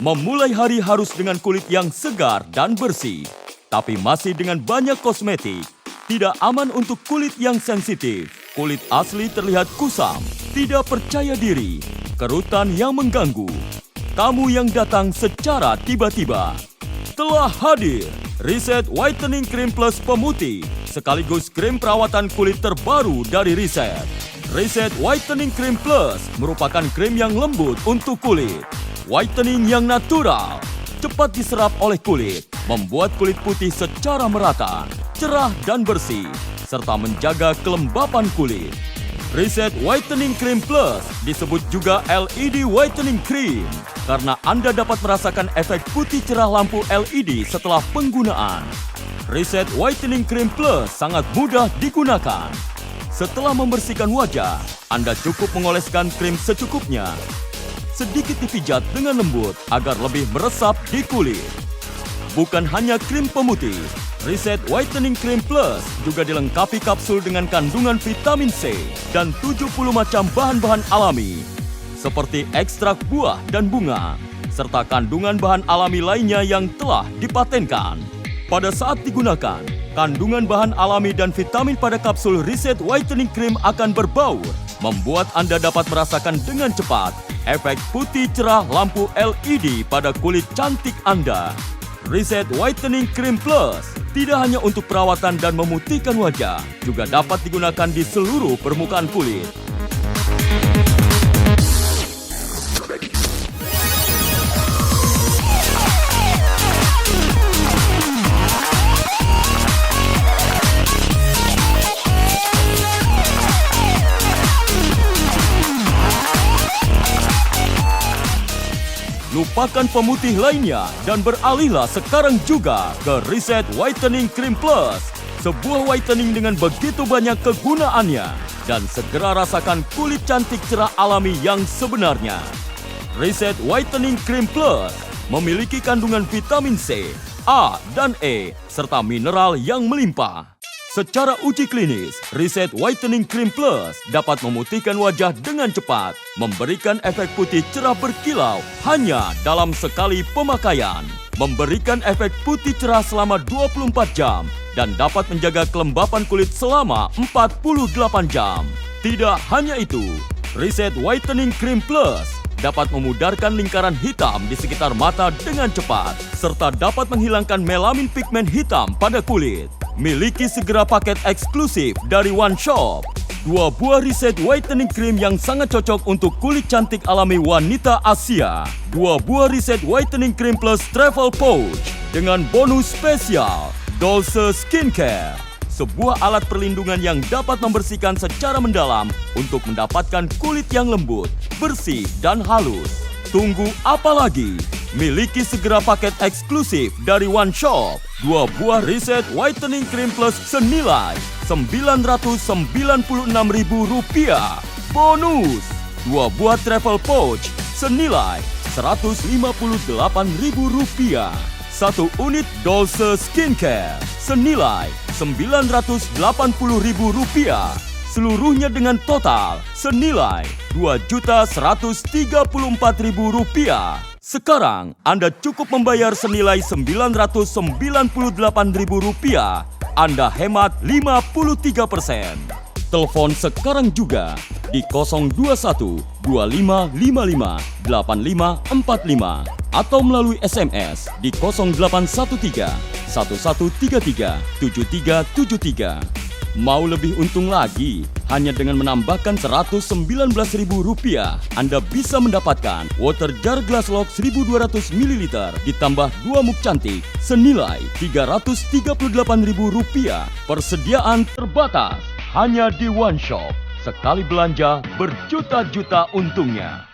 Memulai hari harus dengan kulit yang segar dan bersih, tapi masih dengan banyak kosmetik. Tidak aman untuk kulit yang sensitif. Kulit asli terlihat kusam, tidak percaya diri, kerutan yang mengganggu. Kamu yang datang secara tiba-tiba. Telah hadir Reset Whitening Cream Plus Pemutih, sekaligus krim perawatan kulit terbaru dari Reset. Reset Whitening Cream Plus merupakan krim yang lembut untuk kulit. Whitening yang natural, cepat diserap oleh kulit, membuat kulit putih secara merata, cerah dan bersih, serta menjaga kelembapan kulit. Reset Whitening Cream Plus disebut juga LED Whitening Cream, karena Anda dapat merasakan efek putih cerah lampu LED setelah penggunaan. Reset Whitening Cream Plus sangat mudah digunakan. Setelah membersihkan wajah, Anda cukup mengoleskan krim secukupnya. Sedikit dipijat dengan lembut agar lebih meresap di kulit. Bukan hanya krim pemutih, Reset Whitening Cream Plus juga dilengkapi kapsul dengan kandungan vitamin C dan 70 macam bahan-bahan alami, seperti ekstrak buah dan bunga, serta kandungan bahan alami lainnya yang telah dipatenkan. Pada saat digunakan, kandungan bahan alami dan vitamin pada kapsul Reset Whitening Cream akan berbaur, membuat Anda dapat merasakan dengan cepat efek putih cerah lampu LED pada kulit cantik Anda. Reset Whitening Cream Plus tidak hanya untuk perawatan dan memutihkan wajah, juga dapat digunakan di seluruh permukaan kulit. Lupakan pemutih lainnya dan beralihlah sekarang juga ke Reset Whitening Cream Plus. Sebuah whitening dengan begitu banyak kegunaannya, dan segera rasakan kulit cantik cerah alami yang sebenarnya. Reset Whitening Cream Plus memiliki kandungan vitamin C, A, dan E, serta mineral yang melimpah. Secara uji klinis, Reset Whitening Cream Plus dapat memutihkan wajah dengan cepat, memberikan efek putih cerah berkilau hanya dalam sekali pemakaian, memberikan efek putih cerah selama 24 jam, dan dapat menjaga kelembapan kulit selama 48 jam. Tidak hanya itu, Reset Whitening Cream Plus dapat memudarkan lingkaran hitam di sekitar mata dengan cepat, serta dapat menghilangkan melamin pigmen hitam pada kulit. Miliki segera paket eksklusif dari One Shop. 2 buah Reset Whitening Cream yang sangat cocok untuk kulit cantik alami wanita Asia. 2 buah Reset Whitening Cream Plus Travel Pouch dengan bonus spesial Dolce Skincare. Sebuah alat perlindungan yang dapat membersihkan secara mendalam untuk mendapatkan kulit yang lembut, bersih, dan halus. Tunggu apa lagi? Miliki segera paket eksklusif dari One Shop. 2 buah Reset Whitening Cream Plus senilai Rp996.000. Bonus 2 buah Travel Pouch senilai Rp158.000. 1 unit Dolce Skincare senilai Rp980.000. Seluruhnya dengan total senilai Rp2.134.000. Sekarang Anda cukup membayar senilai Rp998.000. Anda hemat 53%. Telepon sekarang juga di 021 2555 8545 atau melalui SMS di 0813 1133 7373. Mau lebih untung lagi? Hanya dengan menambahkan Rp119.000, Anda bisa mendapatkan water jar glass lock 1200 ml ditambah 2 mug cantik senilai Rp338.000. Persediaan terbatas hanya di One Shop. Sekali belanja berjuta-juta untungnya.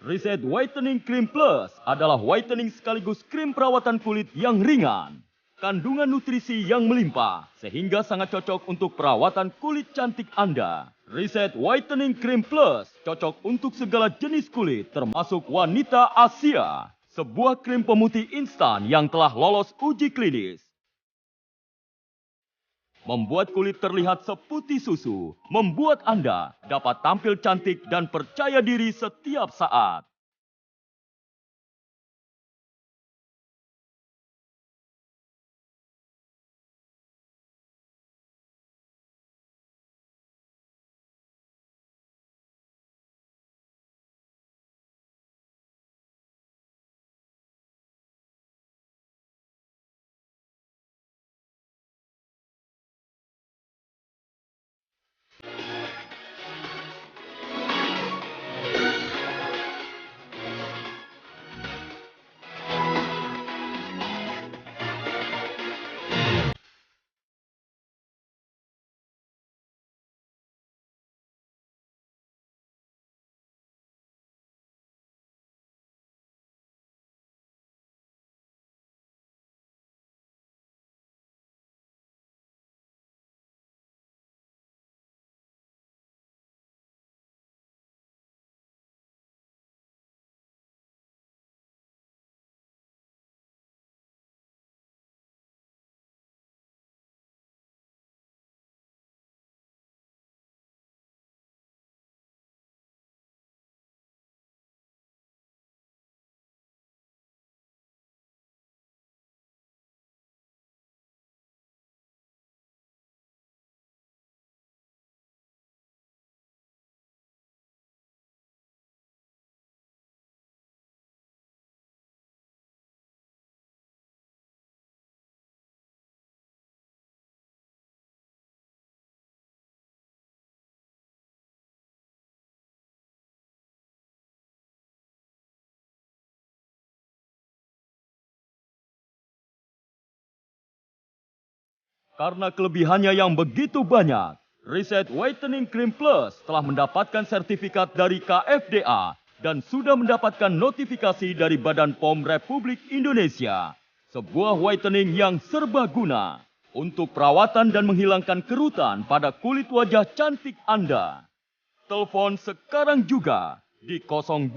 Reset Whitening Cream Plus adalah whitening sekaligus krim perawatan kulit yang ringan. Kandungan nutrisi yang melimpah, sehingga sangat cocok untuk perawatan kulit cantik Anda. Reset Whitening Cream Plus cocok untuk segala jenis kulit, termasuk wanita Asia. Sebuah krim pemutih instan yang telah lolos uji klinis. Membuat kulit terlihat seputih susu, membuat Anda dapat tampil cantik dan percaya diri setiap saat. Karena kelebihannya yang begitu banyak, Reset Whitening Cream Plus telah mendapatkan sertifikat dari KFDA dan sudah mendapatkan notifikasi dari Badan POM Republik Indonesia. Sebuah whitening yang serbaguna untuk perawatan dan menghilangkan kerutan pada kulit wajah cantik Anda. Telepon sekarang juga di 021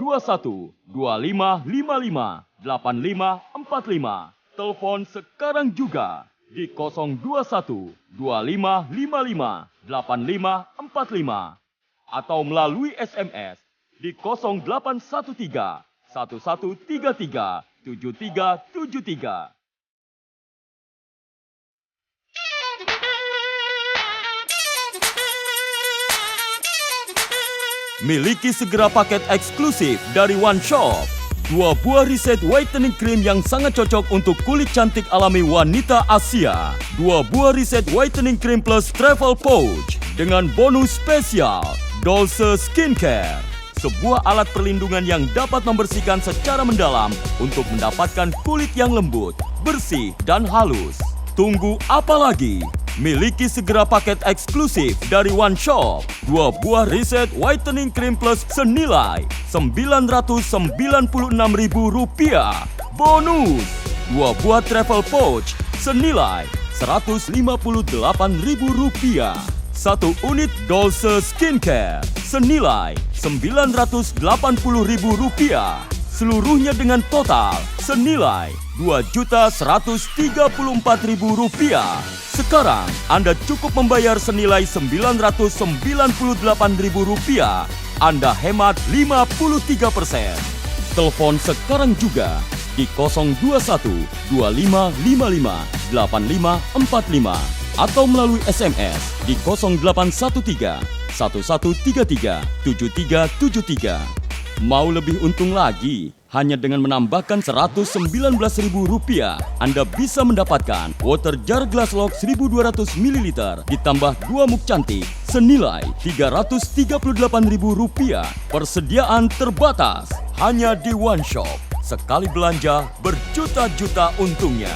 2555 8545. Telepon sekarang juga di 021 2555 8545 atau melalui SMS di 0813 1133 7373. Miliki segera paket eksklusif dari One Shop. 2 buah Reset Whitening Cream yang sangat cocok untuk kulit cantik alami wanita Asia. 2 buah Reset Whitening Cream Plus Travel Pouch dengan bonus spesial Dolce Skincare. Sebuah alat perlindungan yang dapat membersihkan secara mendalam untuk mendapatkan kulit yang lembut, bersih, dan halus. Tunggu apa lagi? Miliki segera paket eksklusif dari One Shop. 2 buah Reset Whitening Cream Plus senilai Rp996.000. Bonus 2 buah Travel Pouch senilai Rp158.000. 1 unit Dolce Skincare senilai Rp980.000. Seluruhnya dengan total senilai Rp2.134.000. Sekarang Anda cukup membayar senilai Rp998.000. Anda hemat 53%. Telepon sekarang juga di 021 2555 8545 atau melalui SMS di 0813 1133 7373. Mau lebih untung lagi? Hanya dengan menambahkan Rp119.000, Anda bisa mendapatkan water jar glass lock 1200 ml ditambah 2 mug cantik senilai Rp338.000. Persediaan terbatas hanya di One Shop. Sekali belanja berjuta-juta untungnya.